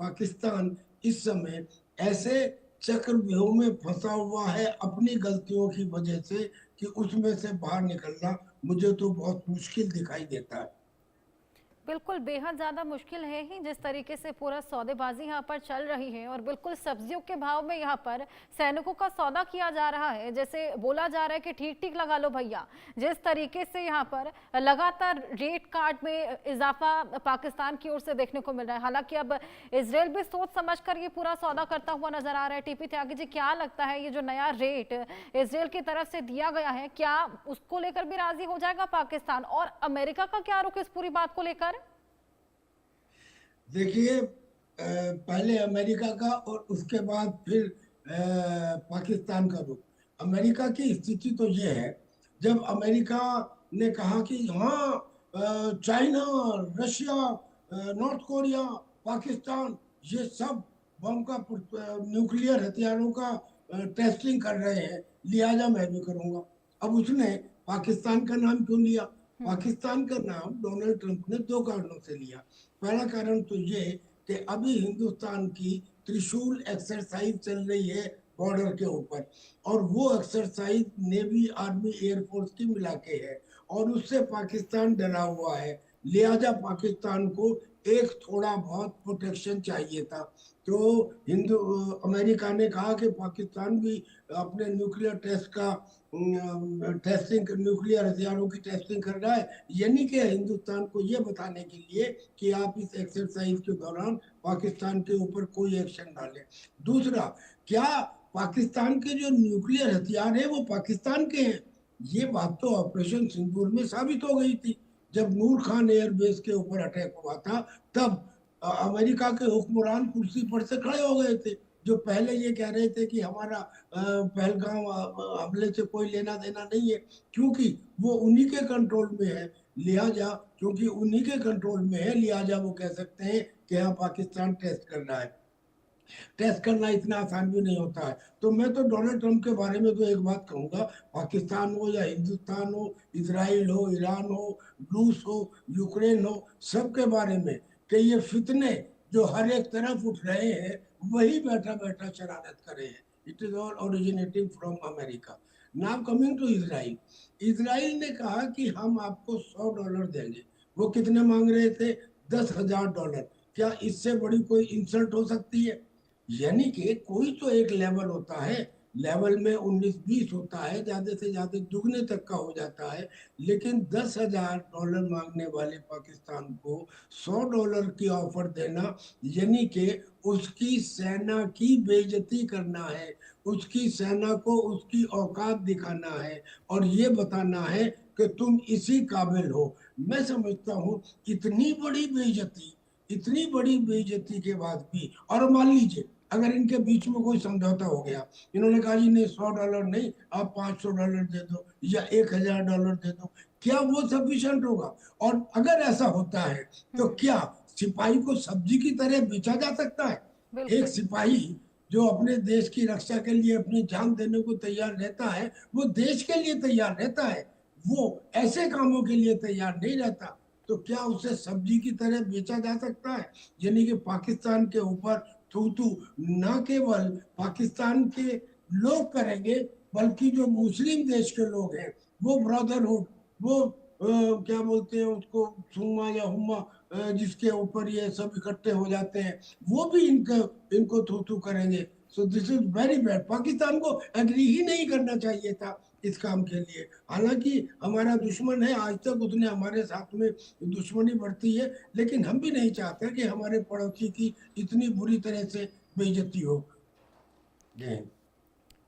पाकिस्तान इस समय ऐसे चक्रव्यूह में फंसा हुआ है अपनी गलतियों की वजह से कि उसमें से बाहर निकलना मुझे तो बहुत मुश्किल दिखाई देता है। बिल्कुल, बेहद ज़्यादा मुश्किल है ही जिस तरीके से पूरा सौदेबाजी यहाँ पर चल रही है और बिल्कुल सब्जियों के भाव में यहाँ पर सैनिकों का सौदा किया जा रहा है। जैसे बोला जा रहा है कि ठीक-ठीक लगा लो भैया। जिस तरीके से यहाँ पर लगातार रेट कार्ड में इज़ाफ़ा पाकिस्तान की ओर से देखने को मिल रहा है। हालाँकि अब इज़राइल भी सोच समझकर ये पूरा सौदा करता हुआ नज़र आ रहा है। टीपी त्यागी जी, क्या लगता है ये जो नया रेट इज़राइल की तरफ से दिया गया है, क्या उसको लेकर भी राज़ी हो जाएगा पाकिस्तान? और अमेरिका का क्या रुख इस पूरी बात को लेकर? देखिए, पहले अमेरिका का और उसके बाद फिर पाकिस्तान का रुख। अमेरिका की स्थिति तो ये है, जब अमेरिका ने कहा कि हाँ, China, Russia, north Korea, Pakistan, ये सब बम का न्यूक्लियर हथियारों का टेस्टिंग कर रहे हैं, लिहाजा मैं भी करूंगा। अब उसने पाकिस्तान का नाम क्यों लिया? पाकिस्तान का नाम डोनाल्ड ट्रंप ने दो कारणों से लिया। पहला कारण तो ये कि अभी हिंदुस्तान की त्रिशूल एक्सरसाइज चल रही है बॉर्डर के ऊपर, और वो एक्सरसाइज नेवी, आर्मी, एयरफोर्स की मिला के है, और उससे पाकिस्तान डरा हुआ है। लिहाजा पाकिस्तान को एक थोड़ा बहुत प्रोटेक्शन चाहिए था। तो हिंदू अमेरिका ने कहा कि पाकिस्तान भी अपने न्यूक्लियर टेस्ट का टेस्टिंग, न्यूक्लियर हथियारों की टेस्टिंग कर रहा है, यानी कि हिंदुस्तान को यह बताने के लिए कि आप इस एक्सरसाइज के दौरान पाकिस्तान के ऊपर कोई एक्शन डालें। दूसरा, क्या पाकिस्तान के जो न्यूक्लियर हथियार है वो पाकिस्तान के हैं? ये बात तो ऑपरेशन सिंदूर में साबित हो गई थी। जब नूर खान एयरबेस के ऊपर अटैक हुआ था, तब अमेरिका के हुक्मरान कुर्सी पर से खड़े हो गए थे, जो पहले ये कह रहे थे कि हमारा पहलगाम हमले से कोई लेना देना नहीं है, क्योंकि वो उन्हीं के कंट्रोल में है। लिहाजा क्योंकि उन्हीं के कंट्रोल में है, लिहाजा वो कह सकते हैं कि हाँ, पाकिस्तान टेस्ट कर रहा है। टेस्ट करना इतना आसान भी नहीं होता है। तो मैं तो डोनाल्ड ट्रंप के बारे में तो एक बात कहूंगा, पाकिस्तान हो या हिंदुस्तान हो, इसराइल हो, ईरान हो, रूस हो, यूक्रेन हो, सबके बारे में कि ये फितने जो हर एक तरफ उठ रहे हैं, वही बैठा बैठा शरारत करे हैं। It is all originating from America. Now coming to Israel. Israel ने कहा कि हम आपको $100 देंगे। वो कितने मांग रहे थे? $10,000। क्या इससे बड़ी कोई इंसल्ट हो सकती है? यानी कि कोई तो एक लेवल होता है, लेवल में 19-20 होता है, ज्यादा से ज्यादा दुगने तक का हो जाता है। लेकिन $10,000 मांगने वाले पाकिस्तान को $100 की ऑफर देना, यानी कि उसकी सेना की बेइज्जती करना है, उसकी सेना को उसकी औकात दिखाना है, और ये बताना है कि तुम इसी काबिल हो। मैं समझता हूँ इतनी बड़ी बेइज्जती के बाद भी, और मान लीजिए अगर इनके बीच में कोई समझौता हो गया, इन्होंने कहा जी नहीं, $100 नहीं, आप $500 दे दो या $1,000 दे दो, क्या वो सफिशियंट होगा? और अगर ऐसा होता है, तो क्या सिपाही को सब्जी की तरह बेचा जा सकता है? एक बिल्कुल। सिपाही जो अपने देश की रक्षा के लिए अपनी जान देने को तैयार रहता है, वो देश के लिए तैयार रहता है, वो ऐसे कामों के लिए तैयार नहीं रहता। तो क्या उसे सब्जी की तरह बेचा जा सकता है? यानी कि पाकिस्तान के ऊपर थू थू न केवल पाकिस्तान के लोग करेंगे, बल्कि जो मुस्लिम देश के लोग हैं, वो ब्रदरहुड, वो क्या बोलते हैं उसको, सुम्मा या हुम्मा, जिसके ऊपर ये सब इकट्ठे हो जाते हैं, वो भी इनको थू थू करेंगे। So this is very bad. Pakistan को एग्री ही नहीं करना चाहिए था इस काम के लिए। हालांकि हमारा दुश्मन है, आज तक उसने हमारे साथ में दुश्मनी बढ़ती है, लेकिन हम भी नहीं चाहते कि हमारे पड़ोसी की इतनी बुरी तरह से बेइज्जती हो। जी।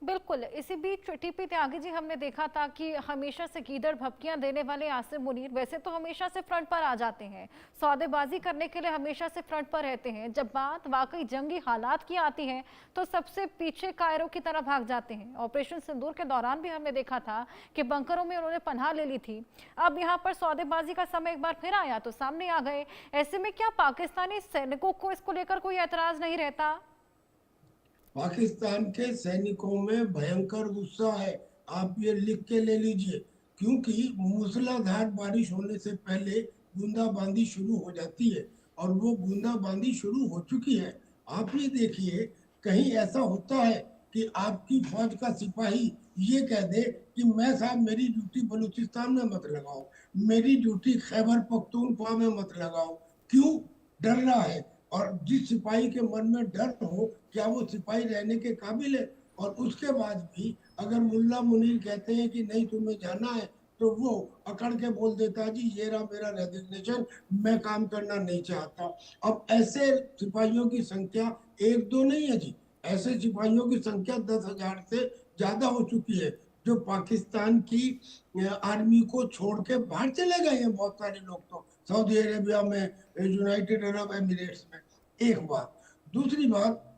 बिल्कुल, इसी बीच टीपी त्यागी जी, हमने देखा था कि हमेशा से गीदड़ भपकियां देने वाले आसिम मुनीर वैसे तो हमेशा से फ्रंट पर आ जाते हैं, सौदेबाजी करने के लिए हमेशा से फ्रंट पर रहते हैं। जब बात वाकई जंगी हालात की आती है तो सबसे पीछे कायरों की तरफ भाग जाते हैं। ऑपरेशन सिंदूर के दौरान भी हमने देखा था कि बंकरों में उन्होंने पनाह ले ली थी। अब यहाँ पर सौदेबाजी का समय एक बार फिर आया तो सामने आ गए। ऐसे में क्या पाकिस्तानी सैनिकों को इसको लेकर कोई ऐतराज नहीं रहता? पाकिस्तान के सैनिकों में भयंकर गुस्सा है, आप ये लिख के ले लीजिए, क्योंकि मूसलाधार बारिश होने से पहले बूंदाबांदी शुरू हो जाती है, और वो बूंदाबांदी शुरू हो चुकी है। आप ये देखिए, कहीं ऐसा होता है कि आपकी फौज का सिपाही ये कह दे कि मैं साहब मेरी ड्यूटी बलूचिस्तान में मत लगाओ, मेरी ड्यूटी खैबर पख्तूनख्वा में मत लगाओ। क्यों? डर रहा है। और जिस सिपाही के मन में डर हो, क्या वो सिपाही रहने के काबिल है? और उसके बाद भी अगर मुल्ला मुनीर कहते हैं कि नहीं तुम्हें जाना है, तो वो अकड़ के बोल देता जी ये रहा मेरा रेजिग्नेशन, मैं काम करना नहीं चाहता। अब ऐसे सिपाहियों की संख्या एक दो नहीं है जी, ऐसे सिपाहियों की संख्या 10,000 से ज्यादा हो चुकी है, जो पाकिस्तान की आर्मी को छोड़ के बाहर चले गए हैं। बहुत सारे लोग तो सऊदी अरेबिया में, यूनाइटेड अरब एमिरेट्स में। एक बात। दूसरी बात,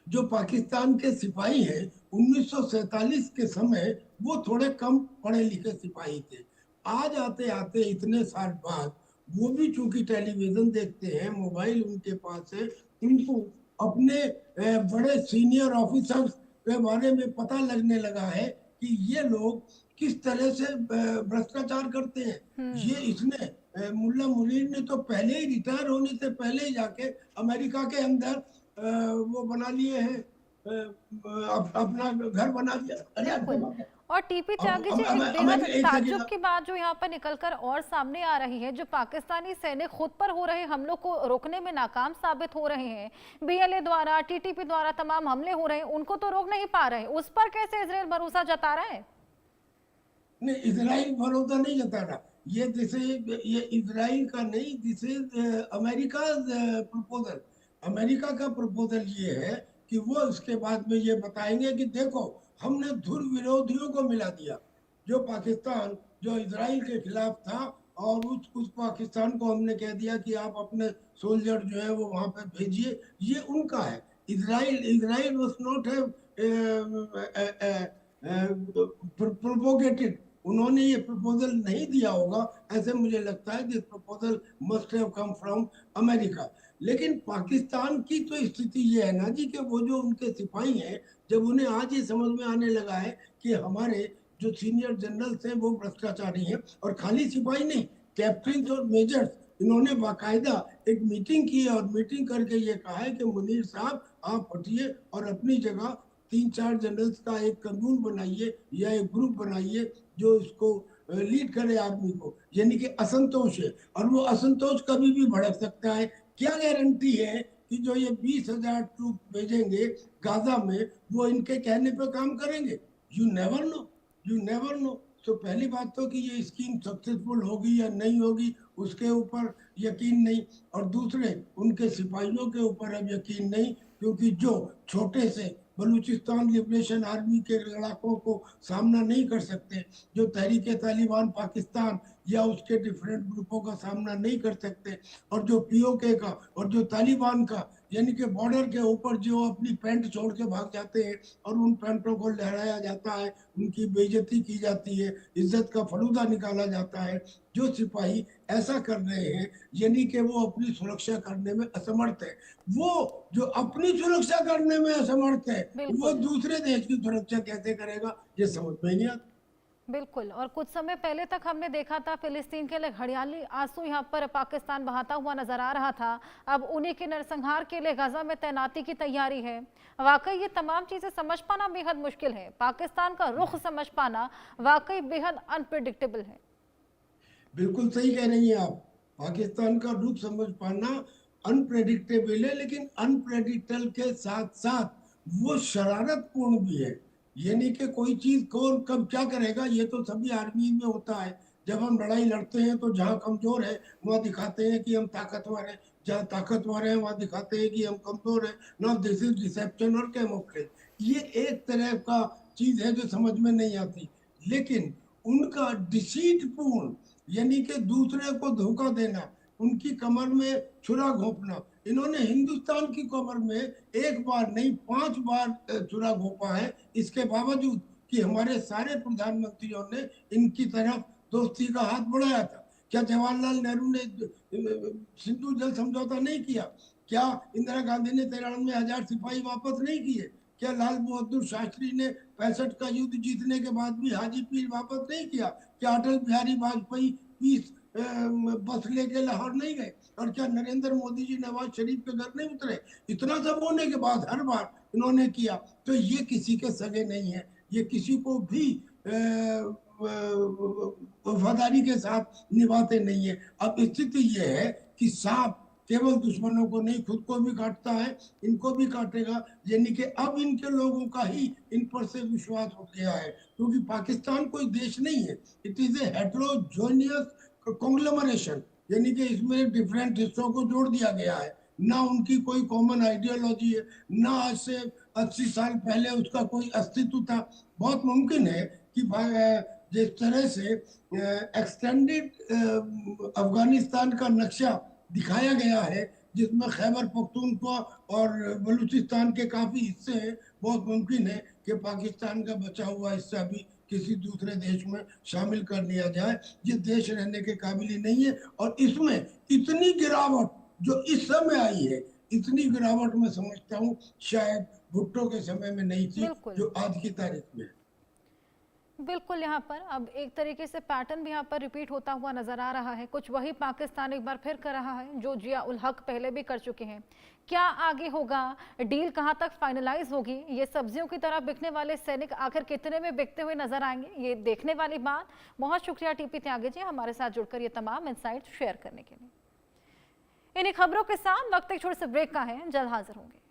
जो पाकिस्तान के सिपाही हैं 1947 के समय वो थोड़े कम पढ़े लिखे सिपाही थे। आज आते आते इतने साल बाद वो भी चूंकि टेलीविजन देखते हैं, मोबाइल उनके पास है, उनको अपने बड़े सीनियर ऑफिसर्स के बारे में पता लगने लगा है कि ये लोग किस तरह से भ्रष्टाचार करते हैं। ये इसने मुल्ला मुनीर ने तो पहले ही रिटायर होने से पहले ही जाके अमेरिका के अंदर वो बना लिए हैं, अपना घर बना दिया। अरे बिल्कुल। और टीपी अब त्यागी अब जी, अब, एक अब मैं बेहद एक ताज्जुब सेकंड। की बात जो यहाँ पर निकलकर और सामने आ रही है, जो पाकिस्तानी सैनिक खुद पर हो रहे हमलों को रोकने में नाकाम साबित हो रहे हैं, बीएलए द्वारा, टीटीपी द्वारा तमाम हमले हो रहे हैं, उनको तो रोक नहीं पा रहे, उस पर कैसे इजराइल भरोसा जता रहा है? नहीं, इसराइल भरोसा नहीं जता रहा। ये जैसे ये इसराइल का नहीं, this is America proposal. America का प्रपोजल ये है कि वो इसके बाद में ये बताएंगे कि देखो हमने धुर विरोधियों को मिला दिया। जो पाकिस्तान जो इसराइल के खिलाफ था, और उस पाकिस्तान को हमने कह दिया कि आप अपने सोल्जर जो है वो वहां पे भेजिए। ये उनका है। Israel Israel was not propagated. उन्होंने ये प्रपोजल नहीं दिया होगा, ऐसे मुझे लगता है। This proposal must have come from America. लेकिन पाकिस्तान की तो स्थिति ये है ना जी, कि वो जो उनके सिपाही हैं, जब उन्हें आज ये समझ में आने लगा है कि हमारे जो सीनियर जनरल्स हैं वो भ्रष्टाचारी हैं, और खाली सिपाही नहीं, कैप्टन और मेजर्स, इन्होंने बाकायदा एक मीटिंग की है, और मीटिंग करके ये कहा है कि मुनीर साहब आप हटिए और अपनी जगह 3-4 जनरल्स का एक कानून बनाइए या एक ग्रुप बनाइए जो इसको लीड करे आर्मी को। यानी कि असंतोष है, और वो असंतोष कभी भी भड़क सकता है। क्या गारंटी है कि जो ये 20,000 ट्रूप भेजेंगे गाजा में, वो इनके कहने पे काम करेंगे? You never know, you never know. तो पहली बात तो कि ये स्कीम सक्सेसफुल होगी या नहीं होगी उसके ऊपर यकीन नहीं, और दूसरे उनके सिपाहियों के ऊपर अब यकीन नहीं, क्योंकि जो छोटे से बलूचिस्तान लिबरेशन आर्मी के लड़ाकों को सामना नहीं कर सकते, जो तहरीक तालिबान पाकिस्तान या उसके डिफरेंट ग्रुपों का सामना नहीं कर सकते, और जो पीओके का और जो तालिबान का, यानी कि बॉर्डर के ऊपर जो अपनी पैंट छोड़ के भाग जाते हैं और उन पैंटों को लहराया जाता है, उनकी बेइज्जती की जाती है, इज्जत का फलूदा निकाला जाता है। जो सिपाही ऐसा कर रहे हैं, यानी कि वो अपनी सुरक्षा करने में असमर्थ है। वो जो अपनी सुरक्षा करने में असमर्थ है, वो बिल्कुल। दूसरे देश की सुरक्षा कैसे करेगा, ये समझ में नहीं आता। बिल्कुल। और कुछ समय पहले तक हमने देखा था फिलिस्तीन के लिए घड़ियाली आंसू यहाँ पर पाकिस्तान बहाता हुआ नजर आ रहा था। अब उन्हीं के नरसंहार के लिए गाजा में तैनाती की तैयारी है। वाकई ये तमाम चीजें समझ पाना बेहद मुश्किल है। पाकिस्तान का रुख समझ पाना वाकई बेहद अनप्रिडिक्टेबल है। बिल्कुल सही कह रही हैं आप। पाकिस्तान का रुख समझ पाना अनप्रेडिक्टेबल है, लेकिन अनप्रेडिक्टेबल के साथ साथ वो शरारतपूर्ण भी है। यानी कि कोई चीज कौन कब क्या करेगा, ये तो सभी आर्मी में होता है। जब हम लड़ाई लड़ते हैं तो जहाँ कमजोर है वहां दिखाते हैं कि हम ताकतवर हैं, जहाँ ताकतवर है वहां दिखाते हैं कि हम कमजोर हैं। ना, दिस इज डिसेप्शन और कैमोफ्लेज। ये एक तरह का चीज है जो समझ में नहीं आती। लेकिन उनका डिसीट पूर्ण, यानी कि दूसरे को धोखा देना, उनकी कमर में छुरा घोंपना, इन्होंने हिंदुस्तान की कमर में एक बार नहीं 5 बार छुरा घोंपा है, इसके बावजूद कि हमारे सारे प्रधानमंत्रियों ने इनकी तरफ दोस्ती का हाथ बढ़ाया था। क्या जवाहरलाल नेहरू ने सिंधु जल समझौता नहीं किया? क्या इंदिरा गांधी ने 93,000 सिपाही वापस नहीं किए? क्या लाल बहादुर शास्त्री ने 65 का युद्ध जीतने के बाद भी हाजी पीर वापस नहीं किया? क्या अटल बिहारी वाजपेयी पीस बस लेके लाहौर नहीं गए? और क्या नरेंद्र मोदी जी नवाज शरीफ के घर नहीं उतरे? इतना सब होने के बाद हर बार इन्होंने किया। तो ये किसी के सगे नहीं है, ये किसी को भी वफादारी के साथ निभाते नहीं है। अब स्थिति ये है कि सांप केवल दुश्मनों को नहीं, खुद को भी काटता है, इनको भी काटेगा। यानी कि अब इनके लोगों का ही इन पर से विश्वास उठ गया है, क्योंकि पाकिस्तान कोई देश नहीं है, इट इज ए हेट्रोजोनियस कॉन्ग्लोमरेशन। यानी कि इसमें डिफरेंट हिस्सों को जोड़ दिया गया है, ना उनकी कोई कॉमन आइडियोलॉजी है, ना आज से 80 साल पहले उसका कोई अस्तित्व था। बहुत मुमकिन है कि जिस तरह से एक्सटेंडेड अफगानिस्तान का नक्शा दिखाया गया है, जिसमें खैबर पख्तूनख्वा और बलूचिस्तान के काफी हिस्से हैं, बहुत मुमकिन है कि पाकिस्तान का बचा हुआ हिस्सा भी किसी दूसरे देश में शामिल कर लिया जाए, ये देश रहने के काबिल ही नहीं है। और इसमें इतनी गिरावट जो इस समय आई है, इतनी गिरावट मैं समझता हूँ शायद भुट्टो के समय में नहीं थी, बिल्कुल जो आज की तारीख में है। बिल्कुल, यहाँ पर अब एक तरीके से पैटर्न भी यहाँ पर रिपीट होता हुआ नजर आ रहा है। कुछ वही पाकिस्तान एक बार फिर कर रहा है जो जिया उल हक पहले भी कर चुके हैं। क्या आगे होगा, डील कहाँ तक फाइनलाइज होगी, ये सब्जियों की तरह बिकने वाले सैनिक आखिर कितने में बिकते हुए नजर आएंगे, ये देखने वाली बात। बहुत शुक्रिया टीपी त्यागी जी हमारे साथ जुड़कर ये तमाम इंसाइट शेयर करने के लिए। इन्हीं खबरों के साथ वक्त एक छोटे से ब्रेक का है, जल्द हाजिर होंगे।